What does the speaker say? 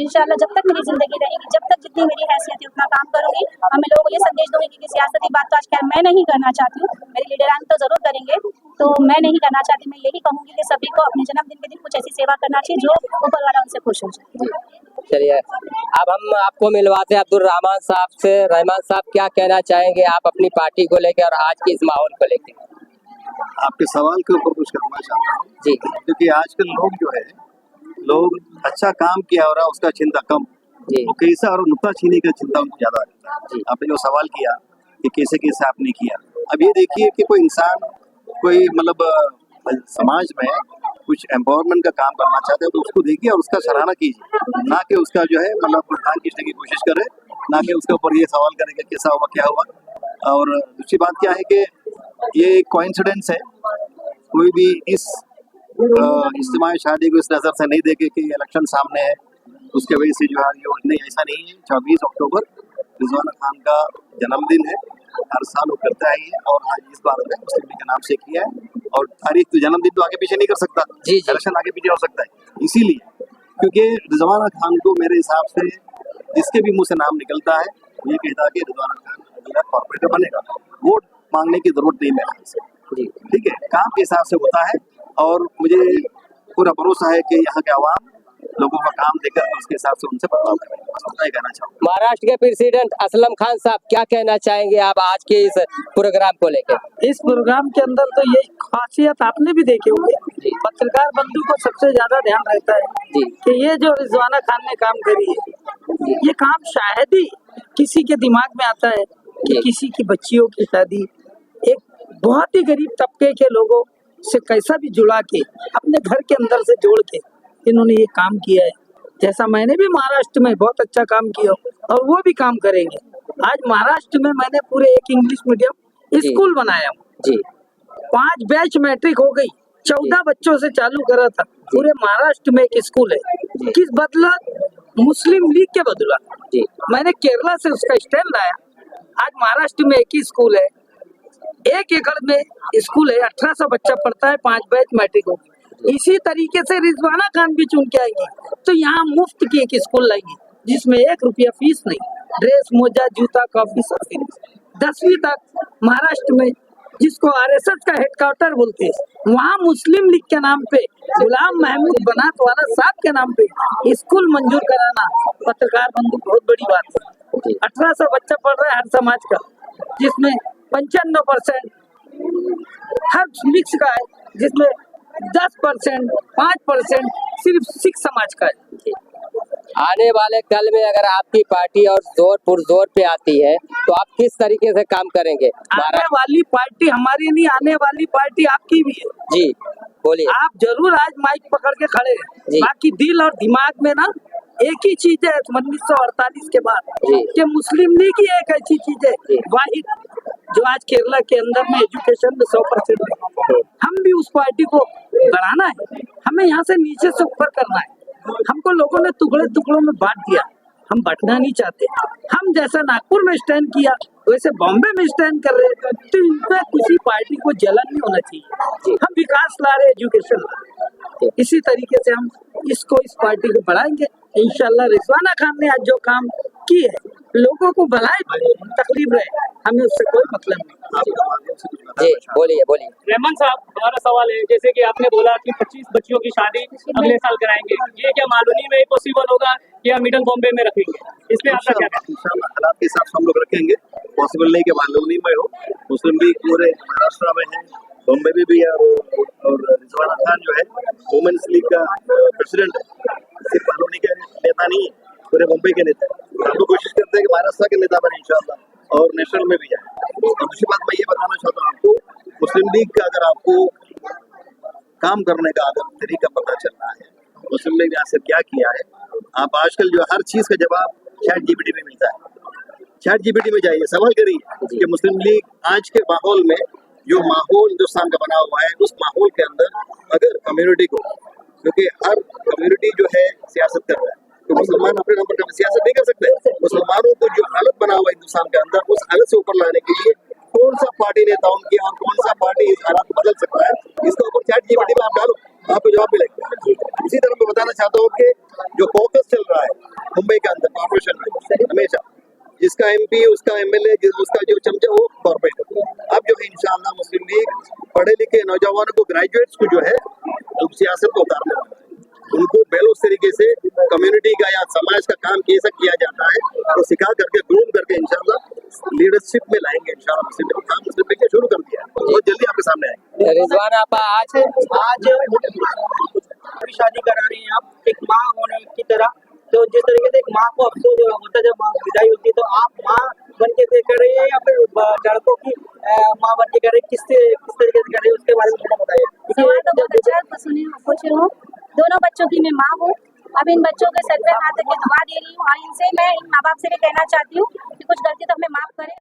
इंशाल्लाह जब तक मेरी जिंदगी रहेगी, जब तक जितनी मेरी हैसियत है उतना काम करूंगी। और मैं लोगों को ये संदेश दूंगी कि सियासती बात तो आज खैर मैं नहीं करना चाहती हूँ, मेरे लीडरान तो जरूर करेंगे, तो मैं नहीं करना चाहती। मैं यही कहूंगी कि सभी को अपने जन्मदिन के दिन कुछ ऐसी सेवा करना चाहिए जो ऊपर वाला उनसे खुश हो जाए। चलिए अब हम आपको मिलवाते हैं अब्दुल रहमान साहब से। रहमान साहब, क्या कहना चाहेंगे आप अपनी पार्टी को लेकर और आज के इस माहौल को लेकर? आपके सवाल के ऊपर कुछ करना चाहता हूँ जी, क्योंकि आजकल लोग अच्छा काम किया हो रहा है उसका चिंता कम, जी, वो कैसा और नुक्ताचीनी का चिंता उनको ज्यादा रहता है। जी। आपने जो सवाल किया कि कैसे कैसे आपने किया, अब ये देखिए कि कोई इंसान कोई मतलब समाज में कुछ एम्पावरमेंट का काम करना चाहते हैं तो उसको देखिए और उसका सराहना कीजिए, ना कि उसका जो है मतलब उठान खींचने की कोशिश करे, ना कि उसके ऊपर ये सवाल करे कि कैसा हुआ क्या हुआ। और दूसरी बात क्या है कि ये एक कोइंसिडेंस है, कोई भी इस इज्तिमाई शादी को इस नज़र से नहीं देखे कि इलेक्शन सामने है उसके वजह से जो है नहीं, ऐसा नहीं है। 24 अक्टूबर रिजवाना खान का जन्मदिन है, हर साल वो करता है और आज इस बार में मुस्लिम लीग के नाम से किया है। और तारीख तो जन्मदिन तो आगे पीछे नहीं कर सकता, इलेक्शन आगे पीछे हो सकता है, इसीलिए क्योंकि रिजवाना खान को मेरे हिसाब से जिसके भी मुंह से नाम निकलता है ये कहता है कि रिजवाना खान अगला कॉर्पोरेटर बनेगा, वोट मांगने की जरूरत नहीं है। ठीक है, काम के हिसाब से होता है और मुझे पूरा भरोसा है कि यहाँ के आवाम लोगों का काम देकर उसके हिसाब से उनसे बदलाव करेंगे। उतना ही कहना चाहूँगा। महाराष्ट्र के प्रेसिडेंट असलम खान साहब, क्या कहना चाहेंगे आप आज के इस प्रोग्राम को लेकर? इस प्रोग्राम के अंदर तो ये खासियत आपने भी देखे होंगे, पत्रकार बंधु को सबसे ज्यादा ध्यान रहता है कि ये जो रिजवाना खान ने काम करी है, ये काम शायद ही किसी के दिमाग में आता है कि किसी की बच्चियों की शादी एक बहुत ही गरीब तबके के लोगों से कैसा भी जुड़ा के अपने घर के अंदर से जोड़ के इन्होंने ये काम किया है। जैसा मैंने भी महाराष्ट्र में बहुत अच्छा काम किया और वो भी काम करेंगे। आज महाराष्ट्र में मैंने पूरे एक इंग्लिश मीडियम स्कूल बनाया हूँ, 5 बैच मैट्रिक हो गई, 14 बच्चों से चालू करा था। पूरे महाराष्ट्र में एक स्कूल है, किस बदला? मुस्लिम लीग के बदला। मैंने केरला से उसका स्टैंड लाया। आज महाराष्ट्र में एक ही स्कूल है, 1 एकड़ में स्कूल है, 1800 बच्चा पढ़ता है, 5 बैच मैट्रिक हो गई। इसी तरीके से रिजवाना खान भी चुन के आएंगे तो यहाँ मुफ्त की एक स्कूल लाएंगे जिसमें 1 रुपया फीस नहीं, ड्रेस, मोजा, जूता, कॉफी सब। 10वीं तक महाराष्ट्र में जिसको RSS का हेडक्वार्टर बोलते हैं, वहाँ मुस्लिम लीग के नाम पे गुलाम महमूद बनातवाला साहब के नाम पे स्कूल मंजूर कराना पत्रकार बंधु बहुत बड़ी बात है। 1800 बच्चा पढ़ रहा है हर समाज का, जिसमें 95% हर मिक्स का है, जिसमें 10%, 5% सिर्फ सिख समाज का है। आने वाले कल में अगर आपकी पार्टी और जोर पुरजोर पे आती है तो आप किस तरीके से काम करेंगे? आने वाली पार्टी हमारी नहीं, आने वाली पार्टी आपकी भी है। जी बोलिए। आप जरूर आज माइक पकड़ के खड़े हैं, बाकी दिल और दिमाग में ना एक ही चीज है 1948 के बाद कि मुस्लिम लीग ही एक ऐसी चीज है वाहिद जो आज केरला के अंदर में एजुकेशन में 100% है। हम भी उस पार्टी को बढ़ाना है, हमें यहाँ से नीचे से ऊपर करना है। हमको लोगों ने टुकड़े टुकड़ों में बांट दिया, हम बांटना नहीं चाहते। हम जैसा नागपुर में स्टैंड किया वैसे बॉम्बे में स्टैंड कर रहे हैं, तो इनपे किसी पार्टी को जलन नहीं होना चाहिए। हम विकास ला रहे, एजुकेशन ला रहे, इसी तरीके से हम इस पार्टी को बढ़ाएंगे इंशाल्लाह। रिजवाना खान ने आज जो काम की है, लोगों को भलाई तकलीफ रहे, हमें उससे कोई मतलब नहीं। बोलिए। रहमान साहब, हमारा सवाल है, जैसे कि आपने बोला कि 25 बच्चियों की शादी अगले साल कराएंगे, ये क्या मालूनी में पॉसिबल होगा या मिडल बॉम्बे में रखेंगे? इसमें आपका क्या कहना है? इंशाल्लाह हालात के हिसाब से हम लोग रखेंगे, पॉसिबल नहीं कि मालूनी में हो। मुस्लिम लीग पूरे महाराष्ट्र में है, बॉम्बे में भी है, और रिजवाना खान जो है वुमेन्स लीग का प्रेसिडेंट है, सिर्फ मालूनी के नेता नहीं है, पूरे बॉम्बे के नेता। हम लोग कोशिश करते हैं कि महाराष्ट्र के नेता बने इंशाल्लाह और नेशनल में भी जाए। और दूसरी बात मैं ये बताना चाहता हूँ आपको, मुस्लिम लीग का अगर आपको काम करने का अगर तरीका पता चल रहा है, मुस्लिम लीग ने आज क्या किया है, आप आजकल जो हर चीज का जवाब ChatGPT में मिलता है। ChatGPT में जाइए, सवाल करिए कि मुस्लिम लीग आज के माहौल में, जो माहौल हिंदुस्तान का बना हुआ है, उस माहौल के अंदर अगर कम्युनिटी को, क्योंकि हर कम्युनिटी जो है सियासत कर रहा है, तो मुसलमान अपने नंबर पर सियासत नहीं कर सकते। मुसलमानों को जो हालत बना हुआ है हिंदुस्तान के अंदर, उस हालत से ऊपर लाने के लिए कौन सा पार्टी नेताओं की और कौन सा पार्टी इस हालात को बदल सकता है, इसका ऊपर ChatGPT में आप डालो, आपको जवाब मिलेगा। इसी तरह मैं बताना चाहता हूँ कि जो कॉकस चल रहा है मुंबई के अंदर कॉर्पोरेशन में हमेशा जिसका एमपी उसका एमएलए उसका जो चमचा वो कॉर्पोरेट। अब जो है इंशाअल्लाह मुस्लिम लीग पढ़े लिखे नौजवानों को ग्रेजुएट्स को जो है तो सियासत को उतारने वाला है, उनको बेलोस तरीके से कम्युनिटी का या समाज का काम कैसा किया जाता है तो सिखा करके ग्रूम करके इंशाअल्लाह लीडरशिप में लाएंगे इंशाअल्लाह। मुस्लिम लीग काम मुस्लिम लीग ने शुरू कर दिया है, बहुत जल्दी आपके सामने आएंगे। रिजवाना आपा आज शादी करा रही हैं आप एक माँ होने की तरह, तो जिस तरीके से एक माँ को अफसोस होता है जब माँ विदाई होती है, तो आप माँ बन के कर रही है या फिर लड़कों की माँ बन के कर रही है, किस तरीके से कर रही है उसके बारे में थोड़ा बताइए। सवाल तो बहुत अच्छा है, सुनिए खुश हूँ। दोनों बच्चों की मैं माँ हूँ। अब इन बच्चों के सर पे हाथ रख के दुआ दे रही हूँ और इनसे मैं इन माँ बाप से भी कहना चाहती हूँ कि कुछ गलती तो हमें माफ करें।